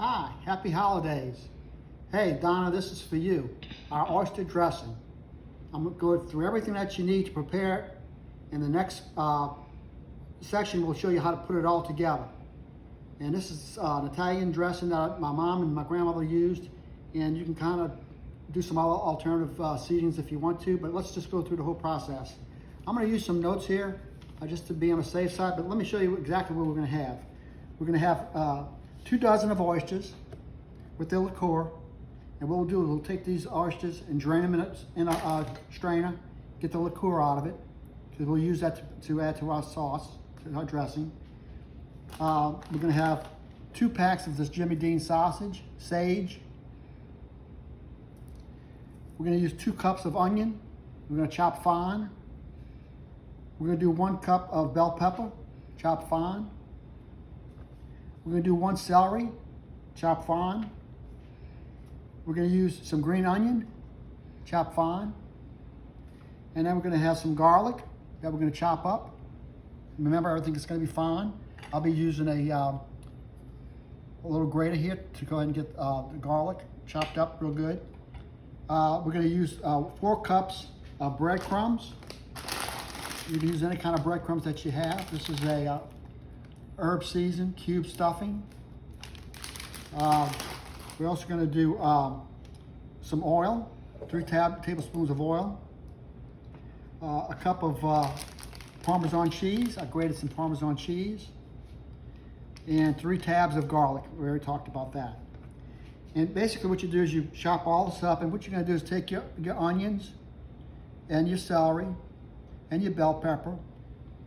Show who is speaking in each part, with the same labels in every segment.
Speaker 1: Hi, happy holidays. Hey, Donna, this is for you. Our oyster dressing. I'm going to go through everything that you need to prepare it. In the next section, we'll show you how to put it all together. And this is an Italian dressing that my mom and my grandmother used. And you can kind of do some alternative seasonings if you want to, but let's just go through the whole process. I'm going to use some notes here just to be on the safe side, but let me show you exactly what we're going to have. We're going to have 2 dozen of oysters with their liqueur, and what we'll do is we'll take these oysters and drain them in a strainer, get the liqueur out of it, because we'll use that to add to our sauce, to our dressing. We're going to have 2 packs of this Jimmy Dean sausage, sage. We're going to use 2 cups of onion. We're going to chop fine. We're going to do 1 cup of bell pepper, chopped fine. We're going to do 1 celery, chopped fine. We're going to use some green onion, chopped fine. And then we're going to have some garlic that we're going to chop up. Remember, everything is going to be fine. I'll be using a little grater here to go ahead and get the garlic chopped up real good. We're going to use 4 cups of breadcrumbs. You can use any kind of breadcrumbs that you have. This is a herb seasoned cube stuffing. We're also going to do some oil, 3 tablespoons of oil, a cup of Parmesan cheese. I grated some Parmesan cheese, and 3 tabs of garlic. We already talked about that. And basically what you do is you chop all this up, and what you're going to do is take your onions and your celery and your bell pepper,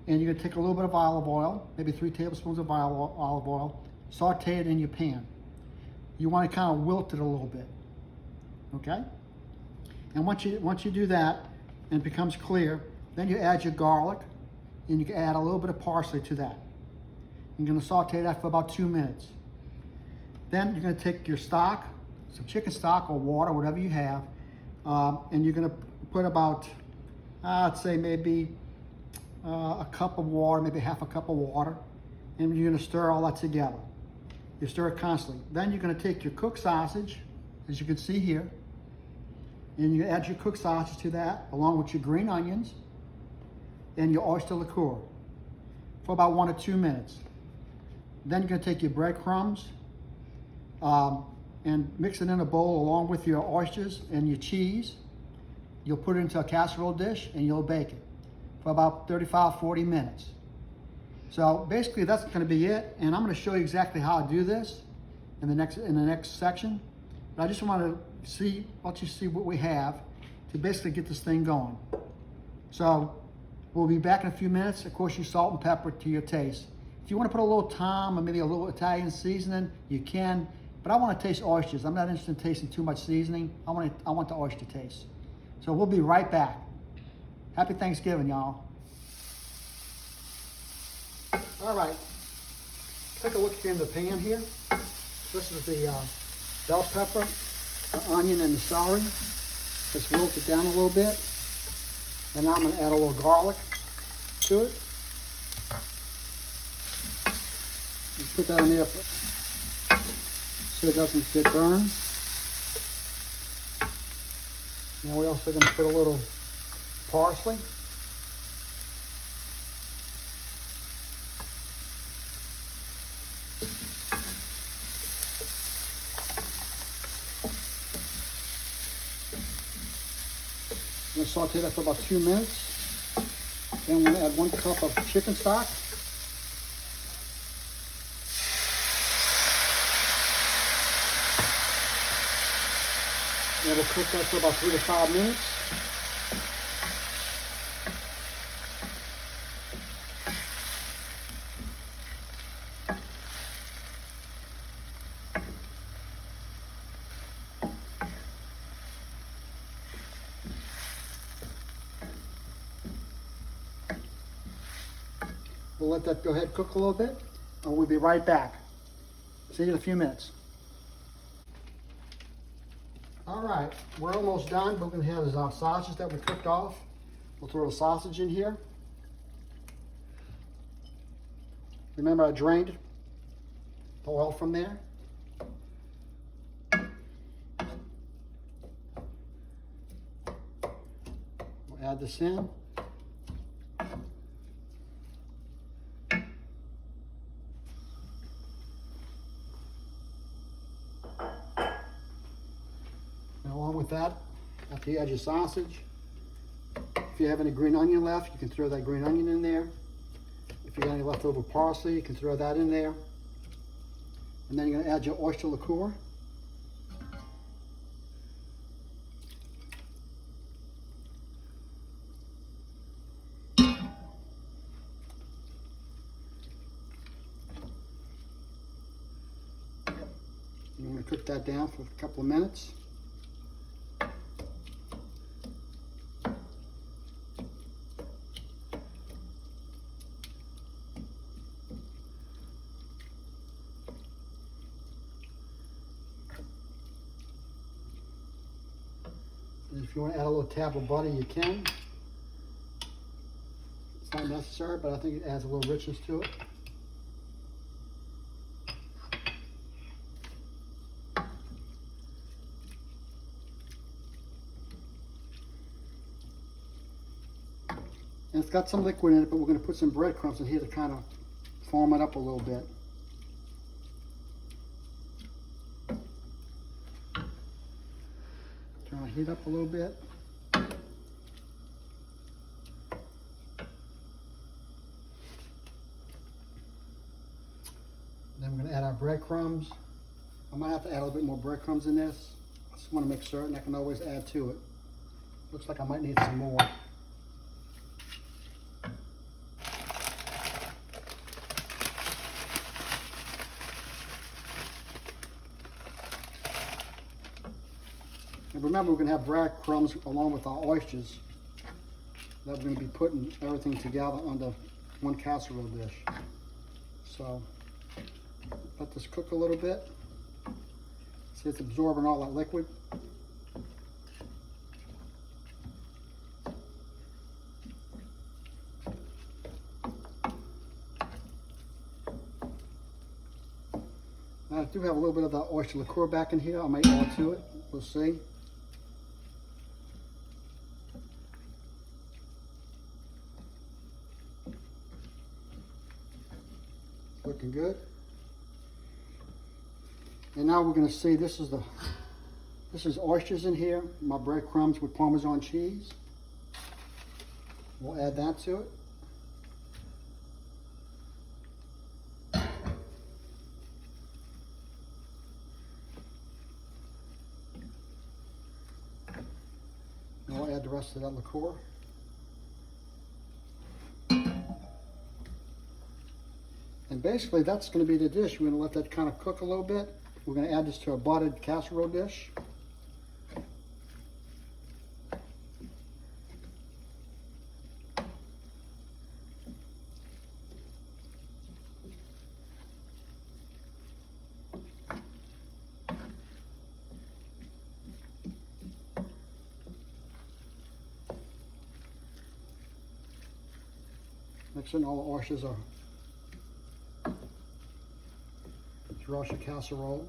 Speaker 1: and you're going to take a little bit of olive oil, maybe 3 tablespoons of olive oil, saute it in your pan. You want to kind of wilt it a little bit, okay? And once you do that and it becomes clear, then you add your garlic, and you can add a little bit of parsley to that. You're going to saute that for about 2 minutes. Then you're going to take your stock, some chicken stock or water, whatever you have, and you're going to put about, I'd say maybe a cup of water, maybe half a cup of water, and you're going to stir all that together. You stir it constantly. Then you're going to take your cooked sausage, as you can see here, and you add your cooked sausage to that, along with your green onions and your oyster liqueur for about 1 or 2 minutes. Then you're going to take your breadcrumbs and mix it in a bowl along with your oysters and your cheese. You'll put it into a casserole dish and you'll bake it for about 35-40 minutes. So basically that's going to be it, and I'm going to show you exactly how to do this in the next section. But I just want to let you see what we have to basically get this thing going. So we'll be back in a few minutes. Of course, you salt and pepper to your taste. If you want to put a little thyme or maybe a little Italian seasoning, you can. But I want to taste oysters. I'm not interested in tasting too much seasoning. I want the oyster taste. So we'll be right back. Happy Thanksgiving, y'all. All right, take a look here in the pan here. This is the bell pepper, the onion, and the celery. Just wilt it down a little bit. And now I'm going to add a little garlic to it. And put that in there so it doesn't get burned. Now we're also going to put a little parsley. I'm going to saute that for about 2 minutes. Then I'm going to add 1 cup of chicken stock. And we'll cook that for about 3 to 5 minutes. We'll let that go ahead and cook a little bit, and we'll be right back. See you in a few minutes. All right, we're almost done. What we're going to have is our sausage that we cooked off. We'll throw the sausage in here. Remember, I drained the oil from there. Add this in. And along with that, after you add your sausage, if you have any green onion left, you can throw that green onion in there. If you got any leftover parsley, you can throw that in there. And then you're going to add your oyster liqueur. I'm going to cook that down for a couple of minutes. And if you want to add a little tab of butter, you can. It's not necessary, but I think it adds a little richness to it. And it's got some liquid in it, but we're going to put some breadcrumbs in here to kind of foam it up a little bit. Turn the heat up a little bit. Then we're going to add our breadcrumbs. I might have to add a little bit more breadcrumbs in this. I just want to make certain I can always add to it. Looks like I might need some more. And remember, we're going to have breadcrumbs along with our oysters that we're going to be putting everything together under one casserole dish. So let this cook a little bit. See, it's absorbing all that liquid. Now, I do have a little bit of the oyster liqueur back in here. I might add to it. We'll see. Looking good. And now we're going to see, this is oysters in here, my breadcrumbs with Parmesan cheese. We'll add that to it. And we'll add the rest of that liqueur. And basically that's going to be the dish. We're going to let that kind of cook a little bit. We're going to add this to a buttered casserole dish. Make sure all the oysters are throughout your casserole.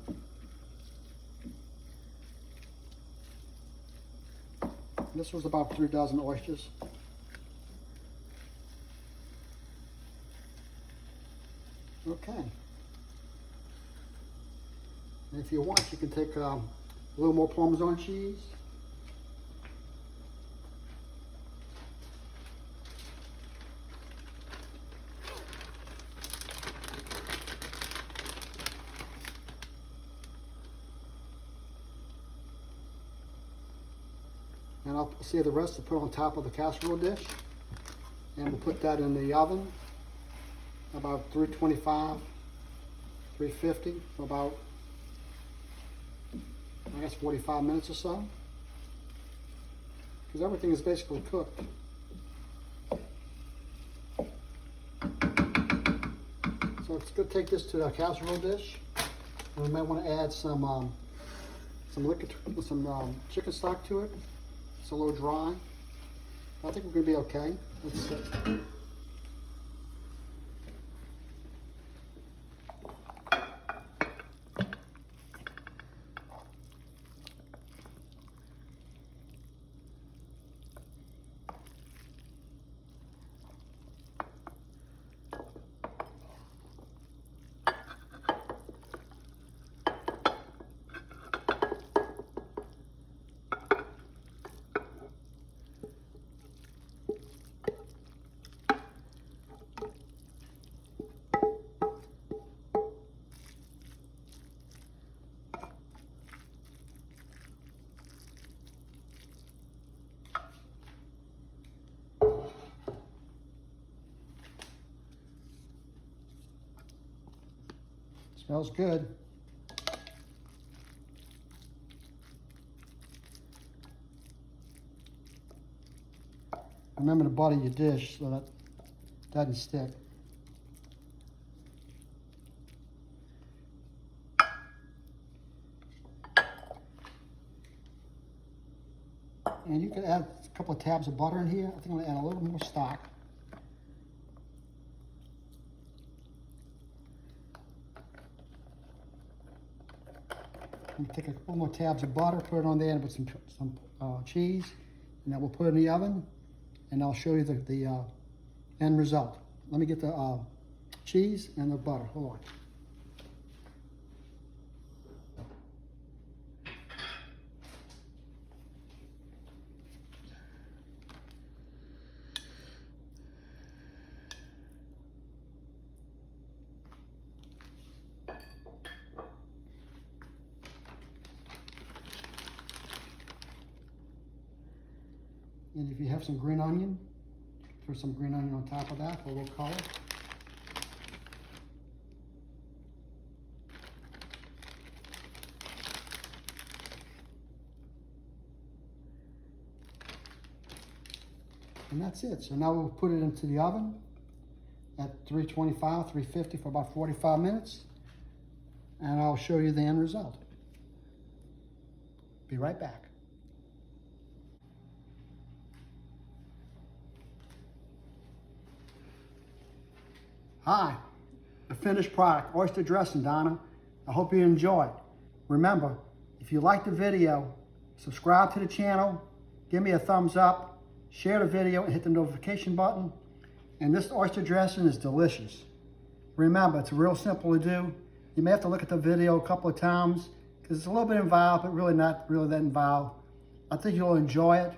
Speaker 1: This was about 3 dozen oysters. Okay. And if you want, you can take a little more Parmesan cheese. And I'll save the rest to put on top of the casserole dish. And we'll put that in the oven about 325, 350 for about, I guess, 45 minutes or so. Because everything is basically cooked. So it's good to take this to a casserole dish. And we might want to add some chicken stock to it. It's a little dry. I think we're going to be okay. Let's see. Smells good. Remember to butter your dish so that it doesn't stick. And you can add a couple of tabs of butter in here. I think I'm going to add a little more stock. And take a couple more tabs of butter, put it on there, and put some cheese, and then we'll put it in the oven, and I'll show you the end result. Let me get the cheese and the butter. Hold on. And if you have some green onion, throw some green onion on top of that for a little color. And that's it. So now we'll put it into the oven at 325, 350 for about 45 minutes. And I'll show you the end result. Be right back. Hi, the finished product, oyster dressing, Donna. I hope you enjoy. Remember, if you like the video, subscribe to the channel, give me a thumbs up, share the video and hit the notification button. And this oyster dressing is delicious. Remember, it's real simple to do. You may have to look at the video a couple of times because it's a little bit involved, but really not really that involved. I think you'll enjoy it.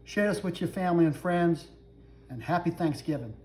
Speaker 1: Share this with your family and friends, and happy Thanksgiving.